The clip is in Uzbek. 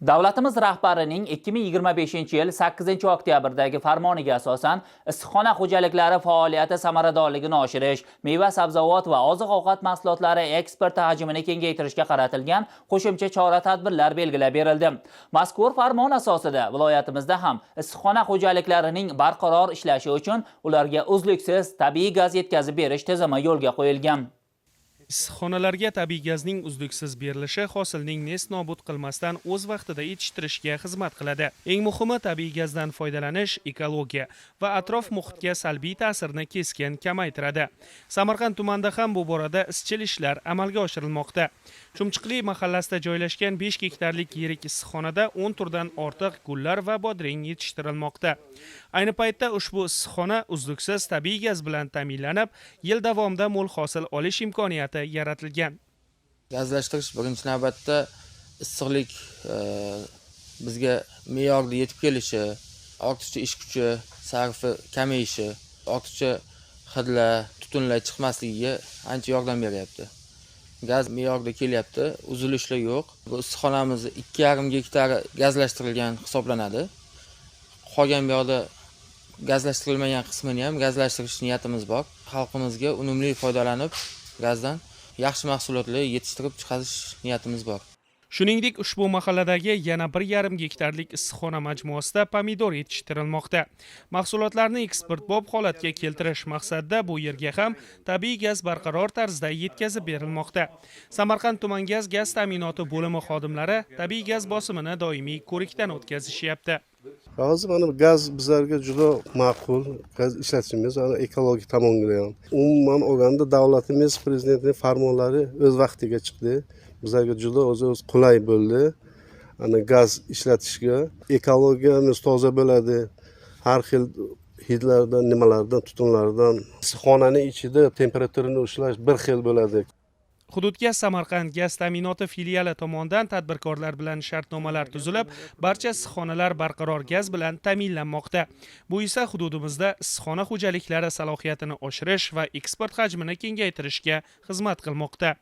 Davlatimiz rahbarining 2025-yil 8-oktyabrdagi farmoniga asosan issiqxona xo'jaliklari faoliyati samaradorligini oshirish, meva-sabzavot va oziq-ovqat mahsulotlari eksporti hajmini kengaytirishga qaratilgan qo'shimcha chora-tadbirlar belgilab berildi. Mazkur farmon asosida viloyatimizda ham issiqxona xo'jaliklarining barqaror ishlashi uchun ularga uzluksiz tabiiy gaz yetkazib berish tizimi yo'lga qo'yilgan. Issiqxonalarga tabiiy gazning uzluksiz berilishi hosilning nest nobud qilmasdan o'z vaqtida yetishtirishga xizmat qiladi. Eng muhimi, tabiiy gazdan foydalanish ekologiya va atrof muhitga salbiy ta'sirni keskin kamaytiradi. Samarqand tumanida ham bu borada izchil ishlar amalga oshirilmoqda. Chumchiqli mahallasida joylashgan 5 gektarlik yirik issiqxonada 10 turdan ortiq gullar va bodring yetishtirilmoqda. Ayni paytda ushbu issiqxona uzluksiz tabiiy gaz bilan ta'minlanib, yil davomida mo'l hosil olish imkoniyati yaratilgan. Gazlashtirish birinchi navbatda issiqlik bizga me'yorda yetib kelishi, ortiqcha ish kuchi sarfi kamayishi, ortiqcha hidlar, tutunlar chiqmasligiga ancha yordam beryapti. Gaz me'yorda kelyapti, uzilishlar yo'q. Bu issiqxonamiz 2,5 gektar gazlashtirilgan hisoblanadi. Qolgan bu yoqda gazlashtirilmagan qismini ham gazlashtirish niyatimiz bor. Xalqimizga unumli foydalanib, gazdan yaxshi mahsulotlar yetishtirib chiqarish niyatimiz bor. Shuningdek, ushbu mahalladagi yana 1,5 gektarlik issiqxona majmuasida pomidor yetishtirilmoqda. Mahsulotlarni eksportbop holatga keltirish maqsadida bu yerga ham tabiiy gaz barqaror tarzda yetkazib berilmoqda. Samarqand tuman gaz ta'minoti bo'limi xodimlari tabiiy gaz bosimini doimiy ko'rikdan o'tkazishyapti. Hozir mana gaz bizlarga juda ma'qul, gaz ishlatishimiz ekologik tomonga ham. Umuman olganda davlatimiz prezidentining farmonlari o'z vaqtiga chiqdi. Bizlarga juda o'z qulay bo'ldi. Ana gaz ishlatishga ekologiyamiz toza bo'ladi. Har xil hidlardan, nimalardan, tutunlardan, issiqxonaning ichida temperaturini ushlash bir xil bo'ladi. Hududga Samarqand gaz ta'minoti filiali tomonidan tadbirkorlar bilan shartnomalar tuzilib, barcha issiqxonalar barqaror gaz bilan ta'minlanmoqda. Bu esa hududimizda issiqxona xo'jaliklari salohiyatini oshirish va eksport hajmini kengaytirishga xizmat qilmoqda.